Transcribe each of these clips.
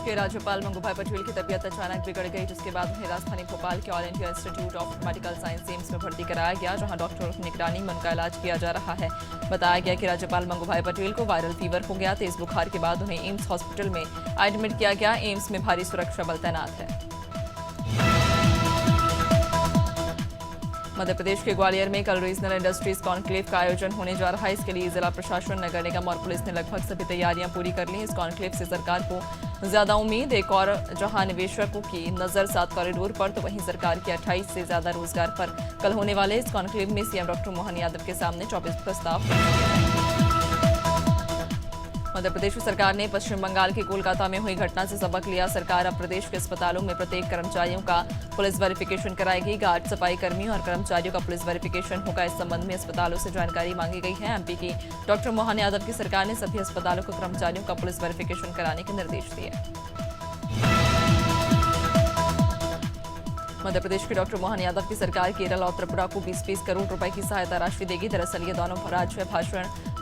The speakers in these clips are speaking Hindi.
के राज्यपाल मंगूभाई पटेल की तबीयत अचानक बिगड़ गई, जिसके बाद उन्हें राजधानी भोपाल के all India institute of medical science AIIMS में भर्ती कराया गया, जहां डॉक्टरों की निगरानी में उनका इलाज किया जा रहा है। बताया गया कि राज्यपाल मंगूभाई पटेल को वायरल फीवर हो गया। तेज बुखार के बाद उन्हें एम्स हॉस्पिटल में एडमिट किया गया। एम्स में भारी सुरक्षा बल तैनात है। मध्य प्रदेश के ग्वालियर में कल रीजनल इंडस्ट्रीज कॉन्क्लेव का आयोजन होने जा रहा है। इसके लिए जिला प्रशासन, नगर निगम और पुलिस ने लगभग सभी तैयारियां पूरी कर ली। इस कॉन्क्लेव से सरकार को ज्यादा उम्मीद। एक और जहां निवेशकों की नजर 7 कॉरिडोर पर, तो वहीं सरकार के 28 से ज्यादा रोजगार पर। कल होने वाले इस कॉन्क्लेव में सीएम डॉक्टर मोहन यादव के सामने 24 प्रस्ताव। मध्य प्रदेश सरकार ने पश्चिम बंगाल के कोलकाता में हुई घटना से सबक लिया। सरकार अब प्रदेश के अस्पतालों में प्रत्येक कर्मचारियों का पुलिस वेरिफिकेशन कराएगी। गार्ड, सफाई कर्मियों और कर्मचारियों का पुलिस वेरिफिकेशन होगा। इस संबंध में अस्पतालों से जानकारी मांगी गई है। एमपी की डॉक्टर मोहन यादव की सरकार ने सभी अस्पतालों को कर्मचारियों का पुलिस वेरिफिकेशन कराने के निर्देश दिए। मध्य प्रदेश के डॉक्टर मोहन यादव की सरकार केरल और त्रिपुरा को 20-20 करोड़ रुपए की सहायता राशि देगी। दरअसल ये दोनों राज्य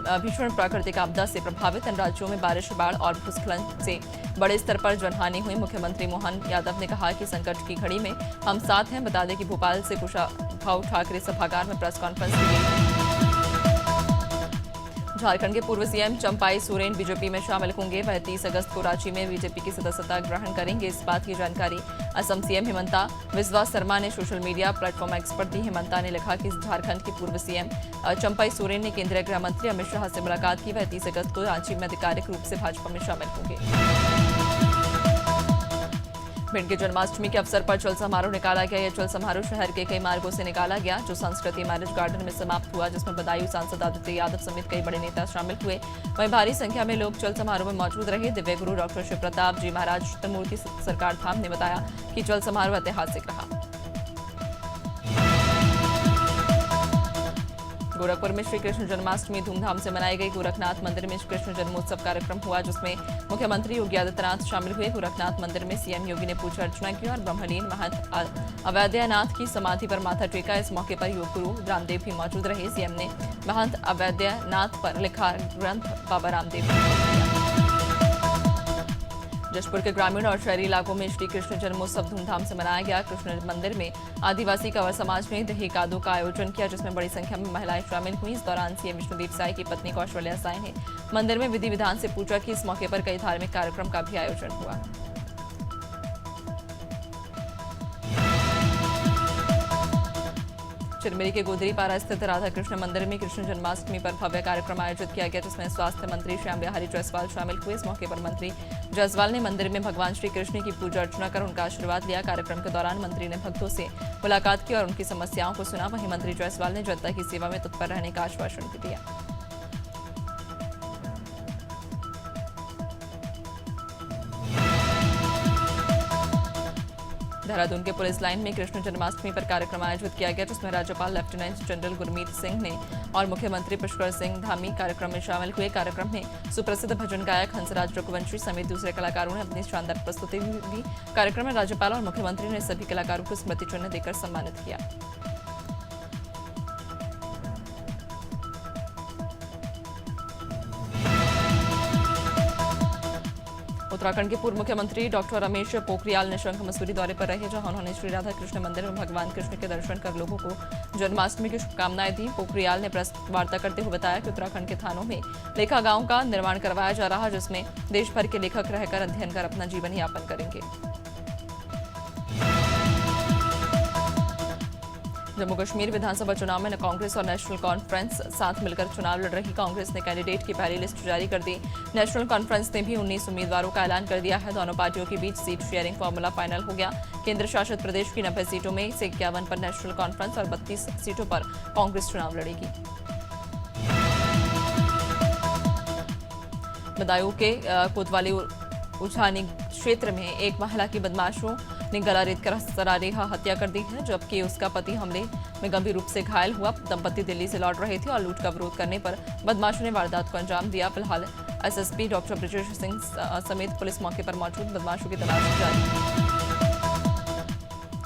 भीषण प्राकृतिक आपदा से प्रभावित इन राज्यों में बारिश, बाढ़ और भूस्खलन से बड़े स्तर पर जनहानि हुई। मुख्यमंत्री मोहन यादव ने कहा कि संकट की घड़ी में हम साथ हैं। बता दें कि भोपाल से कुशाभाऊ ठाकरे सभागार में प्रेस कॉन्फ्रेंस की गई। झारखंड के पूर्व सीएम चंपाई सोरेन बीजेपी में शामिल होंगे। वह 30 अगस्त को रांची में बीजेपी की सदस्यता ग्रहण करेंगे। इस बात की जानकारी असम सीएम हिमंता बिस्वा शर्मा ने सोशल मीडिया प्लेटफॉर्म एक्स पर दी। हिमंता ने लिखा कि झारखंड के पूर्व सीएम चंपाई सोरेन ने केंद्रीय गृह मंत्री अमित शाह से मुलाकात की। वह 30 अगस्त को रांची में आधिकारिक रूप से भाजपा में शामिल होंगे। भिंड के जन्माष्टमी के अवसर पर चल समारोह निकाला गया। यह चल समारोह शहर के कई मार्गों से निकाला गया, जो संस्कृति मैरिज गार्डन में समाप्त हुआ, जिसमें बदायूं सांसद आदित्य यादव समेत कई बड़े नेता शामिल हुए। वहीं भारी संख्या में लोग चल समारोह में मौजूद रहे। दिव्य गुरु डॉक्टर शिव प्रताप जी महाराज त्रिमूर्ति सरकार धाम ने बताया कि चल समारोह ऐतिहासिक रहा। गोरखपुर में श्री कृष्ण जन्माष्टमी धूमधाम से मनाई गई। गोरखनाथ मंदिर में कृष्ण जन्मोत्सव कार्यक्रम हुआ, जिसमें मुख्यमंत्री योगी आदित्यनाथ शामिल हुए। गोरखनाथ मंदिर में सीएम योगी ने पूजा अर्चना की और ब्रह्मलीन महंत अवैद्यनाथ की समाधि पर माथा टेका। इस मौके पर योग गुरु रामदेव भी मौजूद रहे। सीएम ने महंत अवैद्यनाथ पर लिखा ग्रंथ बाबा रामदेव। जशपुर के ग्रामीण और शहरी इलाकों में श्री कृष्ण जन्मोत्सव धूमधाम से मनाया गया। कृष्ण मंदिर में आदिवासी कंवर समाज ने दही कादो का आयोजन किया, जिसमें बड़ी संख्या में महिलाएं शामिल हुई। इस दौरान सीएम विष्णुदेव साई की पत्नी कौशल्या साई ने मंदिर में विधि विधान से पूजा की। इस मौके पर कई धार्मिक कार्यक्रम का भी आयोजन हुआ। चिरमिरी के गोदरी पारा स्थित राधा कृष्ण मंदिर में कृष्ण जन्माष्टमी पर भव्य कार्यक्रम आयोजित किया गया, जिसमें स्वास्थ्य मंत्री श्याम बिहारी जायसवाल शामिल हुए। इस मौके पर मंत्री जायसवाल ने मंदिर में भगवान श्री कृष्ण की पूजा अर्चना कर उनका आशीर्वाद लिया। कार्यक्रम के दौरान मंत्री ने भक्तों से मुलाकात की और उनकी समस्याओं को सुना। वहीं मंत्री जायसवाल ने जनता की सेवा में तत्पर रहने का आश्वासन भी दिया। देहरादून के पुलिस लाइन में कृष्ण जन्माष्टमी पर कार्यक्रम आयोजित किया गया, जिसमें राज्यपाल लेफ्टिनेंट जनरल गुरमीत सिंह ने और मुख्यमंत्री पुष्कर सिंह धामी कार्यक्रम में शामिल हुए। कार्यक्रम में सुप्रसिद्ध भजन गायक हंसराज रघुवंशी समेत दूसरे कलाकारों ने अपनी शानदार प्रस्तुति दी। कार्यक्रम में राज्यपाल और मुख्यमंत्री ने सभी कलाकारों को स्मृति चिन्ह देकर सम्मानित किया। उत्तराखंड के पूर्व मुख्यमंत्री डॉक्टर रमेश पोखरियाल निशंक मसूरी दौरे पर रहे, जहां उन्होंने श्री राधा कृष्ण मंदिर में भगवान कृष्ण के दर्शन कर लोगों को जन्माष्टमी की शुभकामनाएं दी। पोखरियाल ने प्रेस वार्ता करते हुए बताया कि उत्तराखंड के थानों में लेखा गांव का निर्माण करवाया जा रहा है, जिसमें देश भर के लेखक रहकर अध्ययन कर अपना जीवन यापन करेंगे। जम्मू कश्मीर विधानसभा चुनाव में कांग्रेस और नेशनल कॉन्फ्रेंस साथ मिलकर चुनाव लड़ रही। कांग्रेस ने कैंडिडेट की पहली लिस्ट जारी कर दी। नेशनल कॉन्फ्रेंस ने भी 19 उम्मीदवारों का ऐलान कर दिया है। दोनों पार्टियों के बीच सीट शेयरिंग फॉर्मूला फाइनल हो गया। केंद्र शासित प्रदेश की 90 सीटों में से 51 पर नेशनल कॉन्फ्रेंस और 32 सीटों पर कांग्रेस चुनाव लड़ेगी। बदायूं के कोतवाली उछानी क्षेत्र में एक महिला की बदमाशों ने गला रेतकर सरारेहा हत्या कर दी है, जबकि उसका पति हमले में गंभीर रूप से घायल हुआ। दंपति दिल्ली से लौट रहे थे और लूट का विरोध करने पर बदमाशों ने वारदात को अंजाम दिया। फिलहाल एसएसपी डॉक्टर ब्रजेश सिंह समेत पुलिस मौके पर मौजूद। बदमाशों की तलाश जारी।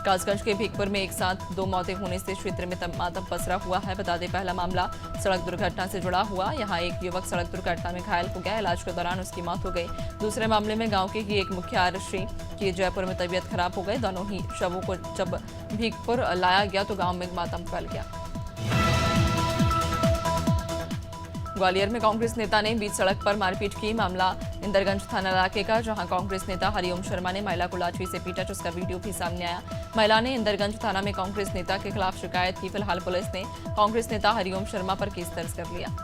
कासगंज के भीखपुर में एक साथ 2 मौतें होने से क्षेत्र में मातम पसरा हुआ है। बता दें, पहला मामला सड़क दुर्घटना से जुड़ा हुआ। यहां एक युवक सड़क दुर्घटना में घायल हो गया, इलाज के दौरान उसकी मौत हो गई। दूसरे मामले में गांव के ही एक मुख्य आरक्षी की जयपुर में तबीयत खराब हो गई। दोनों ही शवों को जब भीखपुर लाया गया तो गांव में मातम फैल गया। ग्वालियर में कांग्रेस नेता ने बीच सड़क पर मारपीट की। मामला इंदरगंज थाना इलाके का, जहां कांग्रेस नेता हरिओम शर्मा ने महिला को लाठी से पीटा, जिसका वीडियो भी सामने आया। महिला ने इंदरगंज थाना में कांग्रेस नेता के खिलाफ शिकायत की। फिलहाल पुलिस ने कांग्रेस नेता हरिओम शर्मा पर केस दर्ज कर लिया।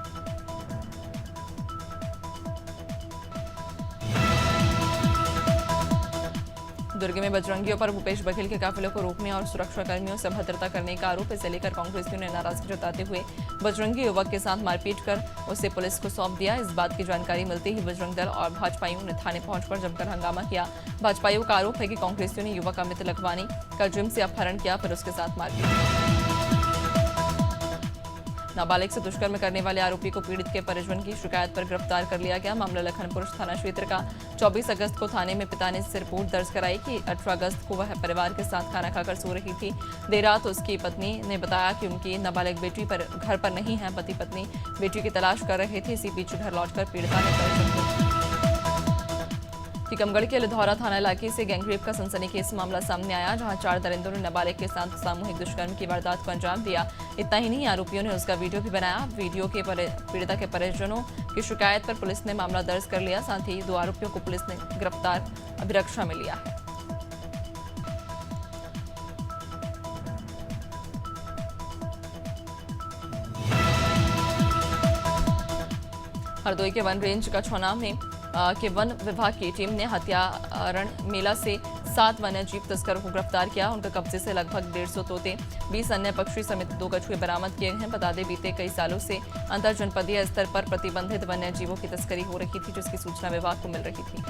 दुर्ग में बजरंगियों पर भूपेश बघेल के काफिले को रोकने और सुरक्षा कर्मियों से अभद्रता करने का आरोप। इसे लेकर कांग्रेसियों ने नाराजगी जताते हुए बजरंगी युवक के साथ मारपीट कर उसे पुलिस को सौंप दिया। इस बात की जानकारी मिलते ही बजरंग दल और भाजपाइयों ने थाने पहुंचकर जमकर हंगामा किया। भाजपाइयों का आरोप है कि कांग्रेसियों ने युवक अमित लखवानी का जिम से अपहरण किया, फिर उसके साथ मारपीट। नाबालिग से दुष्कर्म करने वाले आरोपी को पीड़ित के परिजन की शिकायत पर गिरफ्तार कर लिया गया। मामला लखनपुर थाना क्षेत्र का। 24 अगस्त को थाने में पिता ने इससे रिपोर्ट दर्ज कराई कि 18 अगस्त को वह परिवार के साथ खाना खाकर सो रही थी। देर रात उसकी पत्नी ने बताया कि उनकी नाबालिग बेटी पर घर पर नहीं है। पति पत्नी बेटी की तलाश कर रहे थे। इसी बीच घर लौटकर पीड़िता ने परिजन को टीकमगढ़ के लिधौरा थाना इलाके से गैंगरेप का सनसनीखेज मामला सामने आया, जहां 4 दरिंदों ने नाबालिग के साथ सामूहिक दुष्कर्म की वारदात को अंजाम दिया। इतना ही नहीं, आरोपियों ने उसका वीडियो भी बनाया। वीडियो के पीड़िता के परिजनों की शिकायत पर पुलिस ने मामला दर्ज कर लिया। साथ ही 2 आरोपियों को पुलिस ने गिरफ्तार अभिरक्षा में लिया है। हरदोई के वन रेंज कछौना में के वन विभाग की टीम ने हत्यारण मेला से 7 वन्यजीव तस्करों को गिरफ्तार किया। उनके कब्जे से लगभग 150 तोते, 20 अन्य पक्षी समेत 2 कछुए बरामद किए हैं। बता दें, बीते कई सालों से अंतर जनपदीय स्तर पर प्रतिबंधित वन्यजीवों की तस्करी हो रही थी, जिसकी सूचना विभाग को मिल रही थी।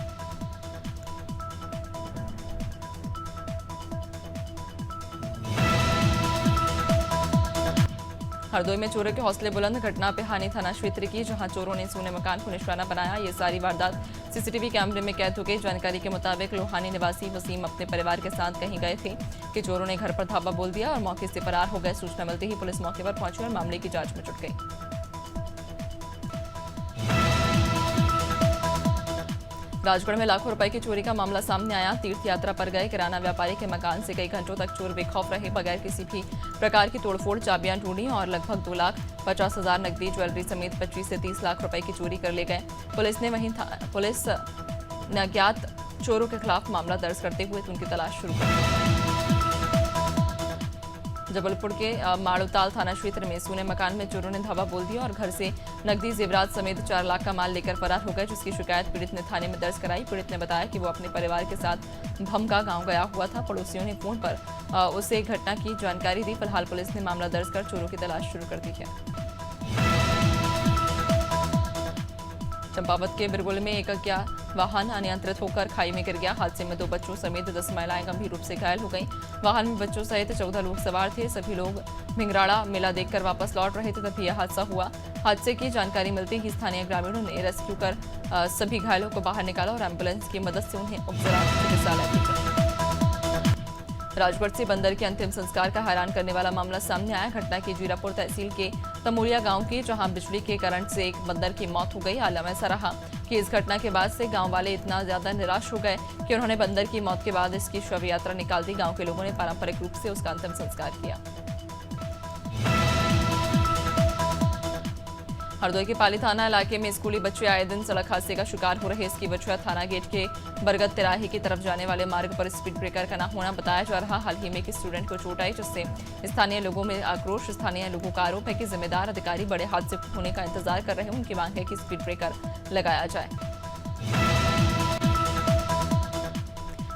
हरदोई में चोरों के हौसले बुलंद। घटना पेहानी थाना क्षेत्र की, जहां चोरों ने सोने मकान को निशाना बनाया। ये सारी वारदात सीसीटीवी कैमरे में कैद हो गई। जानकारी के मुताबिक लोहानी निवासी वसीम अपने परिवार के साथ कहीं गए थे कि चोरों ने घर पर धावा बोल दिया और मौके से फरार हो गए। सूचना मिलते ही पुलिस मौके पर पहुंची और मामले की जांच में जुट गई। राजगढ़ में लाखों रुपए की चोरी का मामला सामने आया। तीर्थ यात्रा पर गए किराना व्यापारी के मकान से कई घंटों तक चोर बेखौफ रहे, बगैर किसी भी प्रकार की तोड़फोड़ चाबियां ढूंढी और लगभग 2,50,000 नकदी, ज्वेलरी समेत 25 से 30 लाख रुपए की चोरी कर ले गए। पुलिस ने अज्ञात चोरों के खिलाफ मामला दर्ज करते हुए उनकी तलाश शुरू कर दी। जबलपुर के माड़ोताल थाना क्षेत्र में सोने मकान में चोरों ने धावा बोल दिया और घर से नकदी, जेवरात समेत 4 लाख का माल लेकर फरार हो गए, जिसकी शिकायत पीड़ित ने थाने में दर्ज कराई। पीड़ित ने बताया कि वो अपने परिवार के साथ भमका गांव गया हुआ था। पड़ोसियों ने फोन पर उसे घटना की जानकारी दी। फिलहाल पुलिस ने मामला दर्ज कर चोरों की तलाश शुरू कर दी है। चंपावत के बिरगुल में एक अज्ञात वाहन अनियंत्रित होकर खाई में गिर गया। हादसे में 2 बच्चों समेत 10 महिलाएं गंभीर रूप से घायल हो गईं। वाहन में बच्चों सहित 14 लोग सवार थे। सभी लोग भिंगराड़ा मेला देखकर वापस लौट रहे थे, तभी यह हादसा हुआ। हादसे की जानकारी मिलते ही स्थानीय ग्रामीणों ने रेस्क्यू कर सभी घायलों को बाहर निकाला और एम्बुलेंस की मदद से उन्हें उपजिला चिकित्सालय भेजा। राजगढ़ से बंदर के अंतिम संस्कार का हैरान करने वाला मामला सामने आया। घटना की जीरापुर तहसील के तमोलिया गांव की, जहां बिजली के करंट से एक बंदर की मौत हो गई। आलम ऐसा रहा कि इस घटना के बाद से गांव वाले इतना ज्यादा निराश हो गए कि उन्होंने बंदर की मौत के बाद इसकी शव यात्रा निकाल दी। गांव के लोगों ने पारंपरिक रूप से उसका अंतिम संस्कार किया। हरदोई के पाली थाना इलाके में स्कूली बच्चे आए दिन सड़क हादसे का शिकार हो रहे। इसकी वजह थाना गेट के बरगद तिराहे की तरफ जाने वाले मार्ग पर स्पीड ब्रेकर का न होना बताया जा रहा। हाल ही में एक स्टूडेंट को चोट आई, जिससे स्थानीय लोगों में आक्रोश। स्थानीय लोगों का आरोप है कि जिम्मेदार अधिकारी बड़े हादसे होने का इंतजार कर रहे हैं। उनकी मांग है कि स्पीड ब्रेकर लगाया जाए।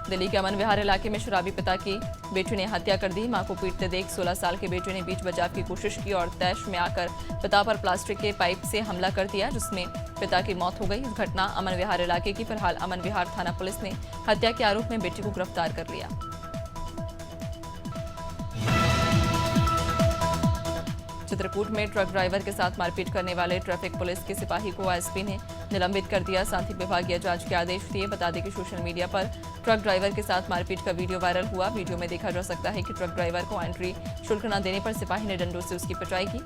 दिल्ली के अमन विहार इलाके में शराबी पिता की बेटी ने हत्या कर दी। मां को पीटते देख 16 साल के बेटे ने बीच बचाव की कोशिश की और तैश में आकर पिता पर प्लास्टिक के पाइप से हमला कर दिया, जिसमें पिता की मौत हो गई। इस घटना अमन विहार इलाके की। फिलहाल अमन विहार थाना पुलिस ने हत्या के आरोप में बेटी को गिरफ्तार कर लिया। चित्रकूट में ट्रक ड्राइवर के साथ मारपीट करने वाले ट्रैफिक पुलिस के सिपाही को एसपी ने निलंबित कर दिया। साथ ही विभागीय जांच के आदेश दिए। बता दें कि सोशल मीडिया पर ट्रक ड्राइवर के साथ मारपीट का वीडियो वायरल हुआ। वीडियो में देखा जा सकता है कि ट्रक ड्राइवर को एंट्री शुल्क न देने पर सिपाही ने डंडों से उसकी पिटाई की।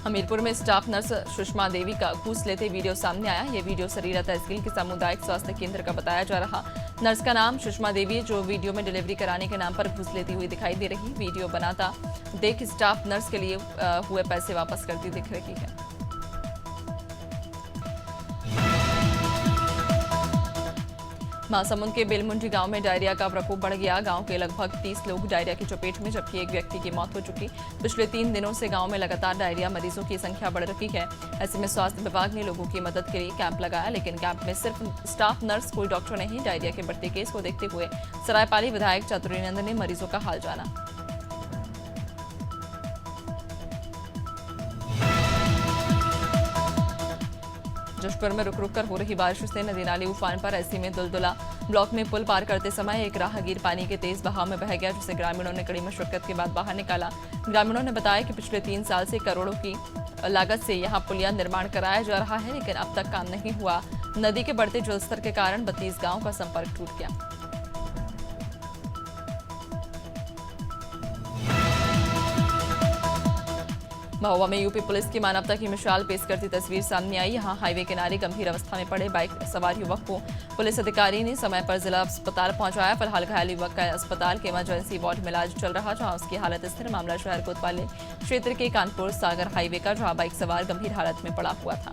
हमीरपुर में स्टाफ नर्स सुषमा देवी का घूस लेते वीडियो सामने आया। ये वीडियो सरीरा तहसील के सामुदायिक स्वास्थ्य केंद्र का बताया जा रहा। नर्स का नाम सुषमा देवी है, जो वीडियो में डिलीवरी कराने के नाम पर घूस लेती हुई दिखाई दे रही। वीडियो बनाता देख स्टाफ नर्स के लिए हुए पैसे वापस करती दिख रही है। महासमुंद के बेलमुंडी गांव में डायरिया का प्रकोप बढ़ गया। गांव के लगभग 30 लोग डायरिया की चपेट में, जबकि एक व्यक्ति की मौत हो चुकी। पिछले 3 दिनों से गांव में लगातार डायरिया मरीजों की संख्या बढ़ रही है। ऐसे में स्वास्थ्य विभाग ने लोगों की मदद के लिए कैंप लगाया, लेकिन कैंप में सिर्फ स्टाफ नर्स, कोई डॉक्टर नहीं। डायरिया के बढ़ते केस को देखते हुए सरायपाली विधायक चतुरीनंदन ने मरीजों का हाल जाना। जशपुर में रुक रुक कर हो रही बारिश से नदी नाली उफान पर। ऐसी में दुलदुला ब्लॉक में पुल पार करते समय एक राहगीर पानी के तेज बहाव में बह गया, जिसे ग्रामीणों ने कड़ी मशक्कत के बाद बाहर निकाला। ग्रामीणों ने बताया कि पिछले 3 साल से करोड़ों की लागत से यहां पुलिया निर्माण कराया जा रहा है, लेकिन अब तक काम नहीं हुआ। नदी के बढ़ते जलस्तर के कारण 32 गाँव का संपर्क टूट गया। महोबा में यूपी पुलिस की मानवता की मिसाल पेश करती तस्वीर सामने आई। यहां हाईवे किनारे गंभीर अवस्था में पड़े बाइक सवार युवक को पुलिस अधिकारी ने समय पर जिला अस्पताल पहुंचाया। फिलहाल घायल युवक का अस्पताल के इमरजेंसी वार्ड में इलाज चल रहा, जहां उसकी हालत स्थिर। मामला शहर कोतवाली क्षेत्र के कानपुर सागर हाईवे का, जहां बाइक सवार गंभीर हालत में पड़ा हुआ था।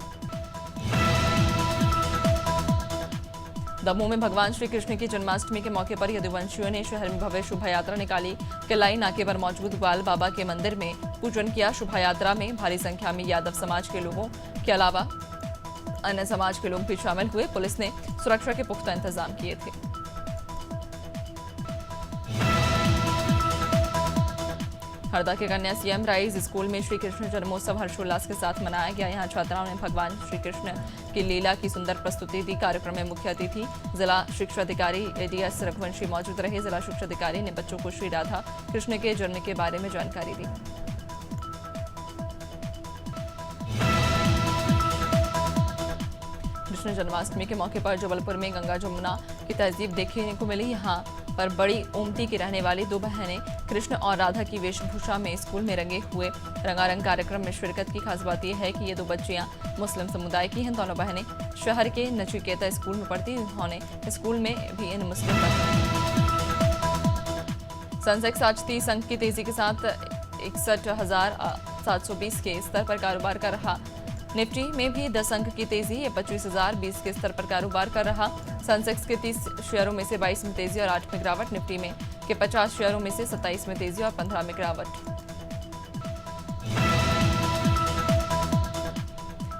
दमोह में भगवान श्री कृष्ण की जन्माष्टमी के मौके पर यदुवंशियों ने शहर में भव्य शोभा यात्रा निकाली। किलाई नाके पर मौजूद ग्वाल बाबा के मंदिर में पूजन किया। शोभा यात्रा में भारी संख्या में यादव समाज के लोगों के अलावा अन्य समाज के लोग भी शामिल हुए। पुलिस ने सुरक्षा के पुख्ता इंतजाम किए थे। हरदा के कन्या सीएम राइज स्कूल में श्री कृष्ण जन्मोत्सव हर्षोल्लास के साथ मनाया गया। यहां छात्राओं ने भगवान श्री कृष्ण की लीला की सुंदर प्रस्तुति दी। कार्यक्रम में मुख्य अतिथि जिला शिक्षा अधिकारी एडीएस रघुवंशी मौजूद रहे। जिला शिक्षा अधिकारी ने बच्चों को श्री राधा कृष्ण के जन्म के बारे में जानकारी दी। कृष्ण जन्माष्टमी के मौके पर जबलपुर में गंगा जमुना की तहजीब देखने को मिली। यहाँ पर बड़ी ओमती की रहने वाली 2 बहनें कृष्ण और राधा की वेशभूषा में स्कूल में रंगे हुए रंगारंग कार्यक्रम में शिरकत की। खास बात यह है कि ये 2 बच्चियां मुस्लिम समुदाय की हैं। दोनों बहनें शहर के नचिकेता स्कूल में पढ़ती। उन्होंने स्कूल में भी इन मुस्लिम सेंसेक्स आज 30 अंक की तेजी के साथ 61,720 के स्तर पर कारोबार कर रहा। निफ्टी में भी 10 अंक की तेजी, ये 25,020 के स्तर पर कारोबार कर रहा। सेंसेक्स के 30 शेयरों में से 22 में तेजी और 8 में गिरावट। निफ्टी में के 50 शेयरों में से 27 में तेजी और 15 में गिरावट।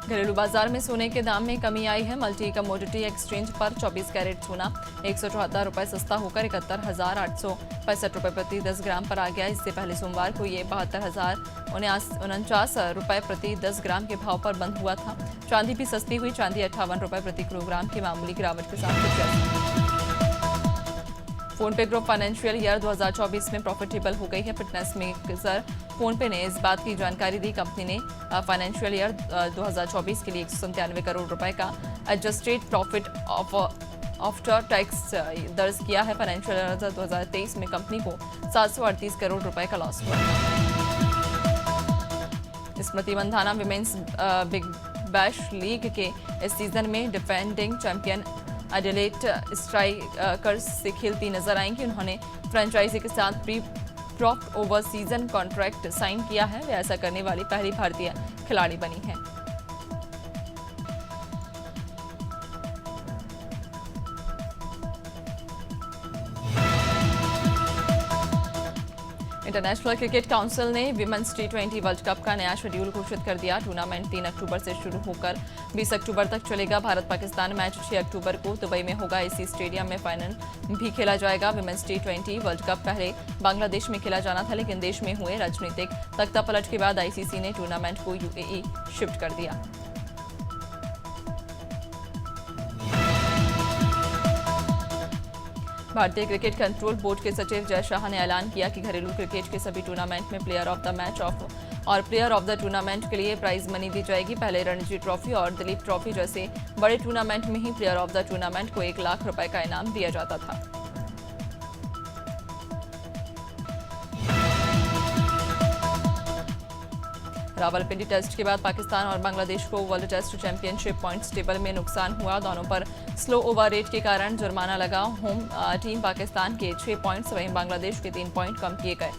घरेलू बाजार में सोने के दाम में कमी आई है। मल्टी कमोडिटी एक्सचेंज पर 24 कैरेट सोना 174 रुपए सस्ता होकर 71,865 रुपए प्रति 10 ग्राम पर आ गया। इससे पहले सोमवार को ये 72,049 रुपए प्रति 10 ग्राम के भाव पर बंद हुआ था। चांदी भी सस्ती हुई। चांदी 58 रुपए प्रति किलोग्राम की मामूली गिरावट के साथ फोनपे ग्रुप फाइनेंशियल ईयर 2024 में प्रॉफिटेबल हो गई है। फिटनेस मेकर फोनपे ने इस बात की जानकारी दी। कंपनी ने फाइनेंशियल ईयर 2024 के लिए 197 करोड़ रुपए का एडजस्टेड प्रॉफिट आफ्टर टैक्स दर्ज किया है। फाइनेंशियल ईयर 2023 में कंपनी को 738 करोड़ रुपए का लॉस हुआ। Smriti Mandhana women's Big Bash League के इस सीजन में डिफेंडिंग चैंपियन एडिलेड स्ट्राइकर्स से खेलती नजर आएंगी। उन्होंने फ्रेंचाइजी के साथ pre drop over season contract sign किया है। वे ऐसा करने वाली पहली भारतीय खिलाड़ी बनी है। इंटरनेशनल क्रिकेट काउंसिल ने विमेंस T20 वर्ल्ड कप का नया शेड्यूल घोषित कर दिया। टूर्नामेंट 3 अक्टूबर से शुरू होकर 20 अक्टूबर तक चलेगा। भारत पाकिस्तान मैच 6 अक्टूबर को दुबई में होगा। इसी स्टेडियम में फाइनल भी खेला जाएगा। विमेंस T20 वर्ल्ड कप पहले बांग्लादेश में खेला जाना था, लेकिन देश में हुए राजनीतिक तख्तापलट के बाद ICC ने टूर्नामेंट को UAE शिफ्ट कर दिया। भारतीय क्रिकेट कंट्रोल बोर्ड के सचिव जय शाह ने ऐलान किया कि घरेलू क्रिकेट के सभी टूर्नामेंट में प्लेयर ऑफ द मैच और प्लेयर ऑफ द टूर्नामेंट के लिए प्राइज मनी दी जाएगी। पहले रणजी ट्रॉफी और दिलीप ट्रॉफी जैसे बड़े टूर्नामेंट में ही प्लेयर ऑफ द टूर्नामेंट को 1 लाख रुपए का इनाम दिया जाता था। रावलपिंडी टेस्ट के बाद पाकिस्तान और बांग्लादेश को world test championship points table में नुकसान हुआ। दोनों पर स्लो ओवर रेट के कारण जुर्माना लगा। होम टीम पाकिस्तान के 6 पॉइंट्स वहीं बांग्लादेश के 3 पॉइंट कम किए गए।